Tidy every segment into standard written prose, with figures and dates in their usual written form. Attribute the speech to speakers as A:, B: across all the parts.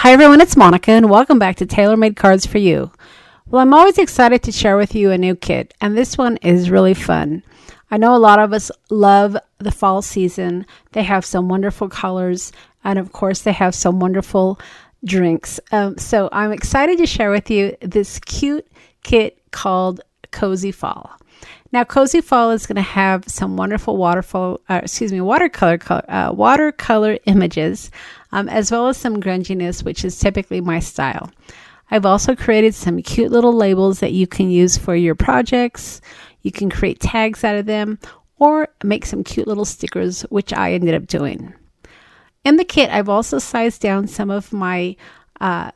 A: Hi everyone, it's Monica and welcome back to Taylor-Made Cards for You. Well, I'm always excited to share with you a new kit, and this one is really fun. I know a lot of us love the fall season. They have some wonderful colors, and of course they have some wonderful drinks. So I'm excited to share with you this cute kit called Cozy Fall. Now, Cozy Fall is going to have some wonderful watercolor images, as well as some grunginess, which is typically my style. I've also created some cute little labels that you can use for your projects. You can create tags out of them or make some cute little stickers, which I ended up doing. In the kit, I've also sized down some of my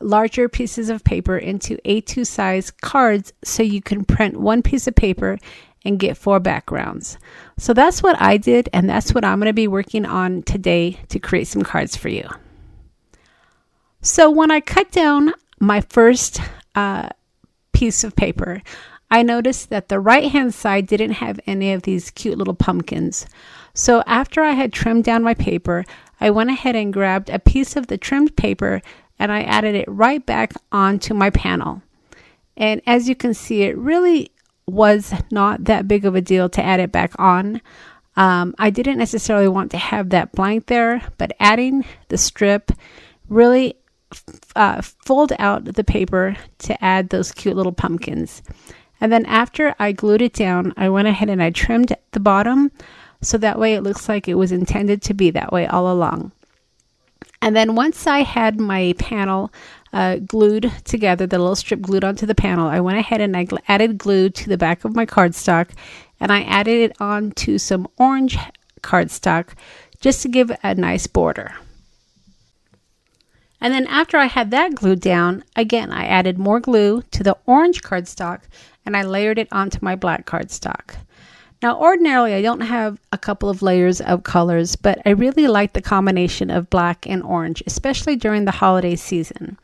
A: larger pieces of paper into A2 size cards so you can print one piece of paper and get 4 backgrounds. So that's what I did, and that's what I'm going to be working on today to create some cards for you. So when I cut down my first piece of paper, I noticed that the right hand side didn't have any of these cute little pumpkins. So after I had trimmed down my paper, I went ahead and grabbed a piece of the trimmed paper and I added it right back onto my panel. And as you can see, it really was not that big of a deal to add it back on. I didn't necessarily want to have that blank there, but adding the strip really fold out the paper to add those cute little pumpkins. And then after I glued it down, I went ahead and I trimmed the bottom so that way it looks like it was intended to be that way all along. And then once I had my panel glued together, the little strip glued onto the panel, I went ahead and I added glue to the back of my cardstock, and I added it onto some orange cardstock just to give it a nice border. And then after I had that glued down, again, I added more glue to the orange cardstock and I layered it onto my black cardstock. Now, ordinarily, I don't have a couple of layers of colors, but I really like the combination of black and orange, especially during the holiday season.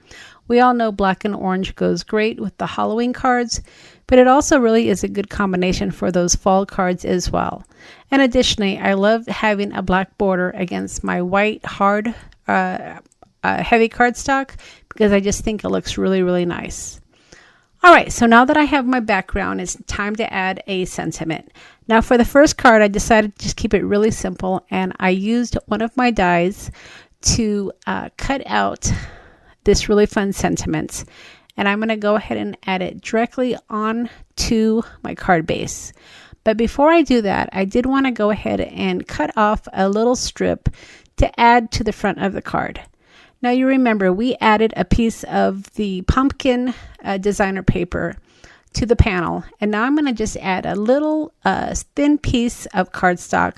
A: We all know black and orange goes great with the Halloween cards, but it also really is a good combination for those fall cards as well. And additionally, I love having a black border against my white, hard, heavy cardstock because I just think it looks really, really nice. All right, so now that I have my background, it's time to add a sentiment. Now for the first card, I decided to just keep it really simple, and I used one of my dies to cut out this really fun sentiment. And I'm going to go ahead and add it directly onto my card base. But before I do that, I did want to go ahead and cut off a little strip to add to the front of the card. Now you remember we added a piece of the pumpkin designer paper to the panel, and now I'm going to just add a little thin piece of cardstock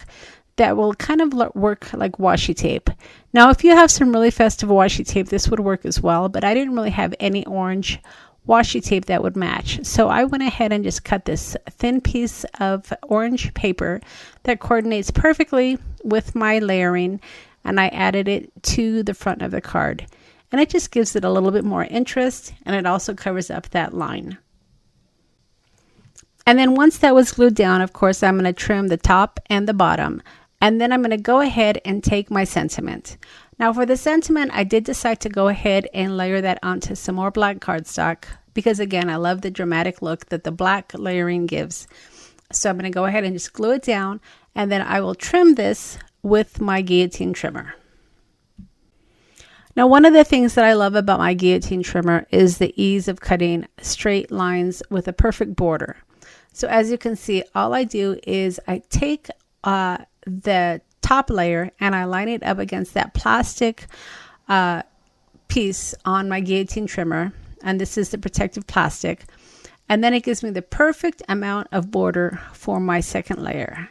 A: that will kind of work like washi tape. Now if you have some really festive washi tape, this would work as well, but I didn't really have any orange washi tape that would match. So I went ahead and just cut this thin piece of orange paper that coordinates perfectly with my layering, and I added it to the front of the card. And it just gives it a little bit more interest, and it also covers up that line. And then once that was glued down, of course, I'm going to trim the top and the bottom. And then I'm going to go ahead and take my sentiment. Now for the sentiment, I did decide to go ahead and layer that onto some more black cardstock because, again, I love the dramatic look that the black layering gives. So I'm going to go ahead and just glue it down, and then I will trim this with my guillotine trimmer. Now, one of the things that I love about my guillotine trimmer is the ease of cutting straight lines with a perfect border. So as you can see, all I do is I take the top layer and I line it up against that plastic piece on my guillotine trimmer, and this is the protective plastic, and then it gives me the perfect amount of border for my second layer.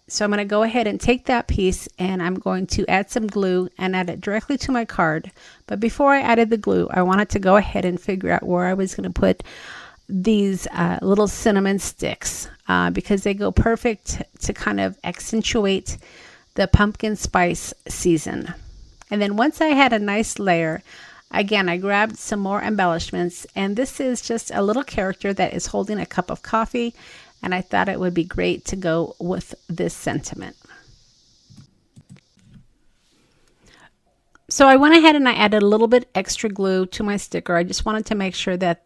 A: So I'm going to go ahead and take that piece and I'm going to add some glue and add it directly to my card. But before I added the glue, I wanted to go ahead and figure out where I was going to put these little cinnamon sticks because they go perfect to kind of accentuate the pumpkin spice season. And then once I had a nice layer, again, I grabbed some more embellishments, and this is just a little character that is holding a cup of coffee. And I thought it would be great to go with this sentiment. So I went ahead and I added a little bit extra glue to my sticker. I just wanted to make sure that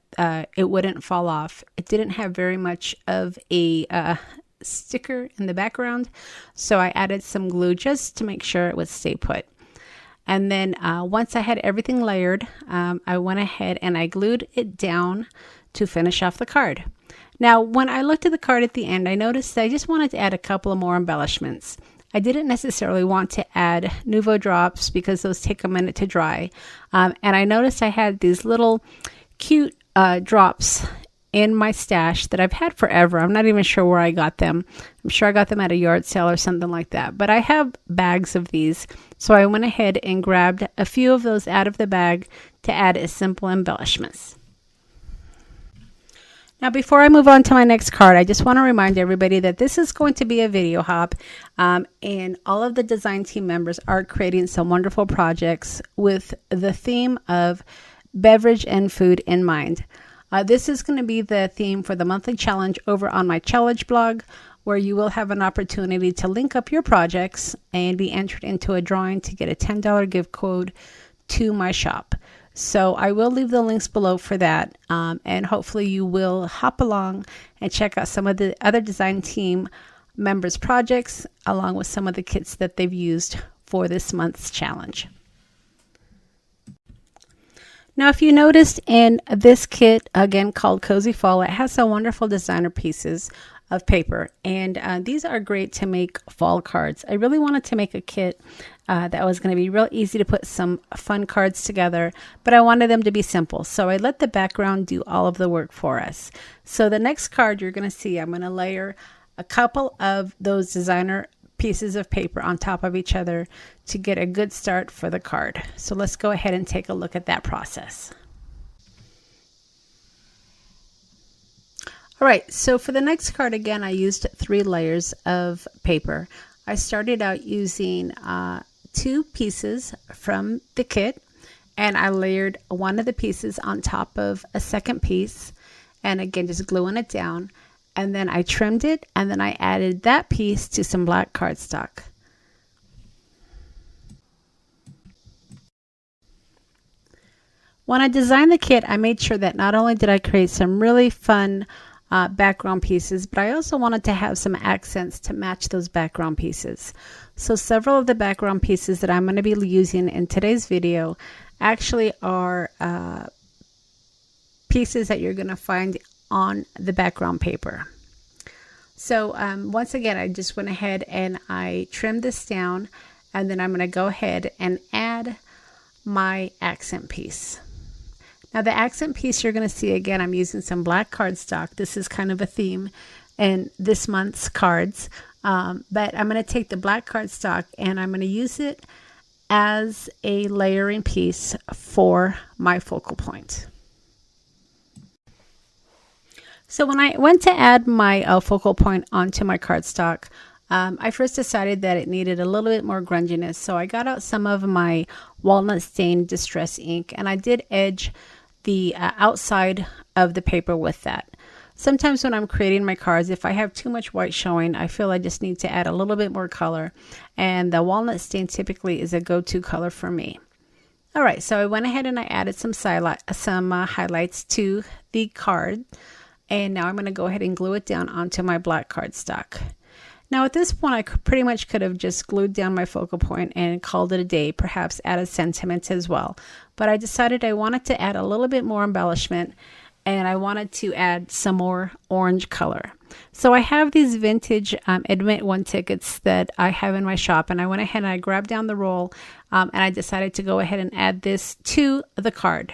A: it wouldn't fall off. It didn't have very much of a sticker in the background, so I added some glue just to make sure it would stay put. And then once I had everything layered, I went ahead and I glued it down to finish off the card. Now, when I looked at the card at the end, I noticed that I just wanted to add a couple of more embellishments. I didn't necessarily want to add Nuvo drops because those take a minute to dry. And I noticed I had these little cute drops in my stash that I've had forever. I'm not even sure where I got them. I'm sure I got them at a yard sale or something like that. But I have bags of these. So I went ahead and grabbed a few of those out of the bag to add as simple embellishments. Now, before I move on to my next card, I just want to remind everybody that this is going to be a video hop, and all of the design team members are creating some wonderful projects with the theme of beverage and food in mind. This is going to be the theme for the monthly challenge over on my challenge blog, where you will have an opportunity to link up your projects and be entered into a drawing to get a $10 gift code to my shop. So I will leave the links below for that, and hopefully you will hop along and check out some of the other design team members' projects along with some of the kits that they've used for this month's challenge. Now, if you noticed in this kit, again called Cozy Fall, it has some wonderful designer pieces of paper, and these are great to make fall cards. I really wanted to make a kit that was going to be real easy to put some fun cards together, but I wanted them to be simple, so I let the background do all of the work for us. So the next card you're going to see, I'm going to layer a couple of those designer pieces of paper on top of each other to get a good start for the card. So let's go ahead and take a look at that process. All right, so for the next card, again, I used 3 layers of paper. I started out using 2 pieces from the kit, and I layered one of the pieces on top of a second piece, and again, just gluing it down. And then I trimmed it, and then I added that piece to some black cardstock. When I designed the kit, I made sure that not only did I create some really fun background pieces, but I also wanted to have some accents to match those background pieces. So several of the background pieces that I'm going to be using in today's video actually are pieces that you're going to find on the background paper. So once again, I just went ahead and I trimmed this down, and then I'm going to go ahead and add my accent piece. Now the accent piece you're going to see, again, I'm using some black cardstock. This is kind of a theme in this month's cards, but I'm going to take the black cardstock and I'm going to use it as a layering piece for my focal point. So when I went to add my focal point onto my cardstock, I first decided that it needed a little bit more grunginess. So I got out some of my walnut stained distress ink, and I did edge the outside of the paper with that. Sometimes when I'm creating my cards, if I have too much white showing, I feel I just need to add a little bit more color, and the walnut stain typically is a go-to color for me. All right, so I went ahead and I added some highlights to the card, and now I'm going to go ahead and glue it down onto my black cardstock. Now at this point, I pretty much could have just glued down my focal point and called it a day, perhaps added sentiment as well. But I decided I wanted to add a little bit more embellishment, and I wanted to add some more orange color. So I have these vintage Admit One tickets that I have in my shop, and I went ahead and I grabbed down the roll, and I decided to go ahead and add this to the card.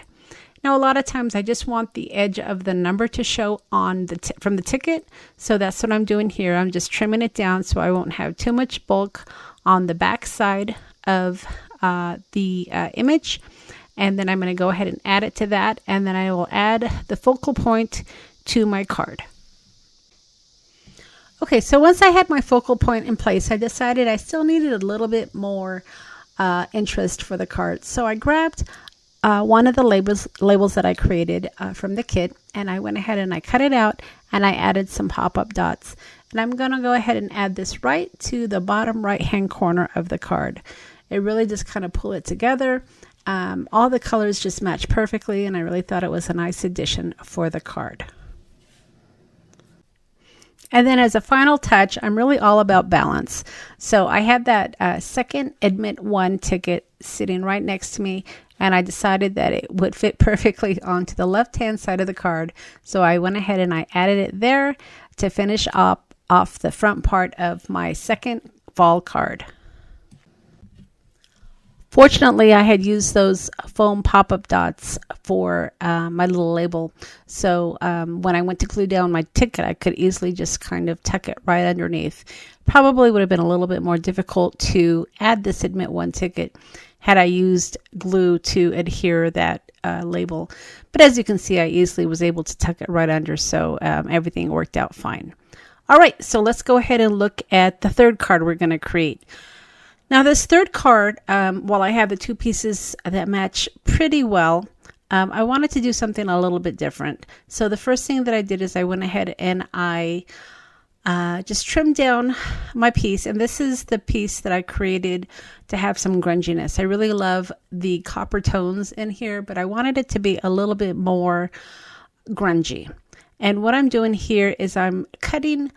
A: Now, a lot of times I just want the edge of the number to show on from the ticket. So that's what I'm doing here. I'm just trimming it down so I won't have too much bulk on the back side of the image. And then I'm going to go ahead and add it to that. And then I will add the focal point to my card. Okay, so once I had my focal point in place, I decided I still needed a little bit more interest for the card. So I grabbed one of the labels that I created from the kit, and I went ahead and I cut it out and I added some pop-up dots. And I'm going to go ahead and add this right to the bottom right hand corner of the card. It really just kind of pull it together. All the colors just match perfectly, and I really thought it was a nice addition for the card. And then as a final touch, I'm really all about balance. So I had that second Admit One ticket sitting right next to me, and I decided that it would fit perfectly onto the left-hand side of the card. So I went ahead and I added it there to finish off the front part of my second fall card. Fortunately, I had used those foam pop-up dots for my little label. So when I went to glue down my ticket, I could easily just kind of tuck it right underneath. Probably would have been a little bit more difficult to add this Admit One ticket had I used glue to adhere that label. But as you can see, I easily was able to tuck it right under, so everything worked out fine. All right, so let's go ahead and look at the third card we're going to create. Now this third card, while I have the two pieces that match pretty well, I wanted to do something a little bit different. So the first thing that I did is I went ahead and I just trimmed down my piece, and this is the piece that I created to have some grunginess. I really love the copper tones in here, but I wanted it to be a little bit more grungy. And what I'm doing here is I'm cutting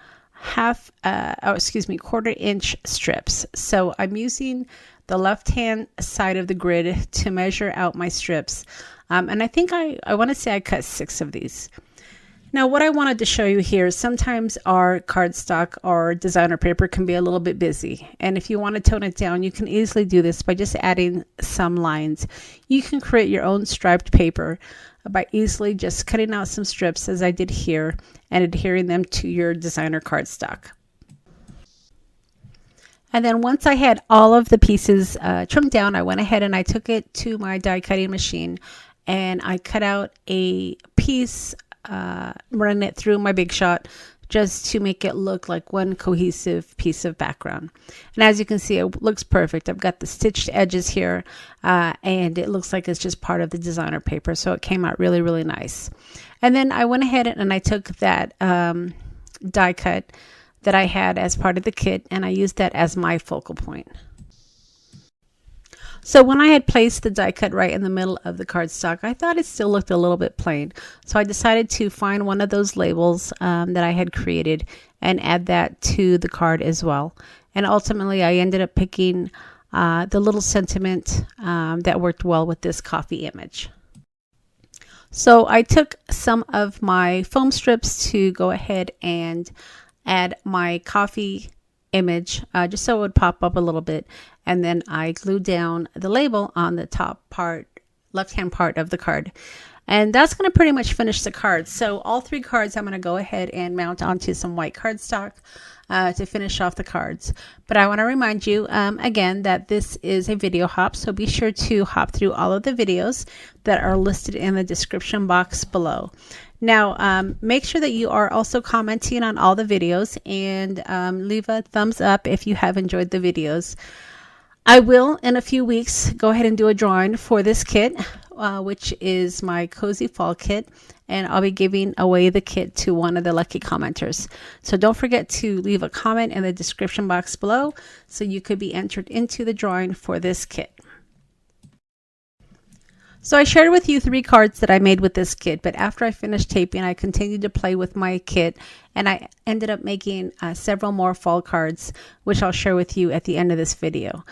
A: quarter-inch strips. So I'm using the left-hand side of the grid to measure out my strips. And I think I want to say I cut 6 of these. Now, what I wanted to show you here is sometimes our cardstock or designer paper can be a little bit busy. And if you want to tone it down, you can easily do this by just adding some lines. You can create your own striped paper by easily just cutting out some strips as I did here and adhering them to your designer cardstock. And then once I had all of the pieces trimmed down, I went ahead and I took it to my die cutting machine and I cut out a piece, running it through my Big Shot just to make it look like one cohesive piece of background. And as you can see, it looks perfect. I've got the stitched edges here, and it looks like it's just part of the designer paper. So it came out really, really nice. And then I went ahead and I took that die cut that I had as part of the kit, and I used that as my focal point. So when I had placed the die cut right in the middle of the cardstock, I thought it still looked a little bit plain. So I decided to find one of those labels that I had created and add that to the card as well. And ultimately, I ended up picking the little sentiment that worked well with this coffee image. So I took some of my foam strips to go ahead and add my coffee image just so it would pop up a little bit, and then I glued down the label on the top part, left-hand part of the card, and that's going to pretty much finish the card. So all 3 cards I'm going to go ahead and mount onto some white cardstock to finish off the cards. But I want to remind you again that this is a video hop, so be sure to hop through all of the videos that are listed in the description box below. Now, make sure that you are also commenting on all the videos and leave a thumbs up if you have enjoyed the videos. I will, in a few weeks, go ahead and do a drawing for this kit, which is my Cozy Fall Kit, and I'll be giving away the kit to one of the lucky commenters. So don't forget to leave a comment in the description box below so you could be entered into the drawing for this kit. So I shared with you 3 cards that I made with this kit, but after I finished taping, I continued to play with my kit, and I ended up making several more fall cards, which I'll share with you at the end of this video.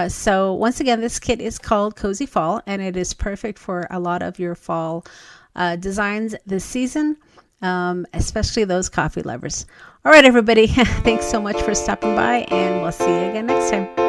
A: So once again, this kit is called Cozy Fall, and it is perfect for a lot of your fall designs this season, especially those coffee lovers. All right, everybody, thanks so much for stopping by, and we'll see you again next time.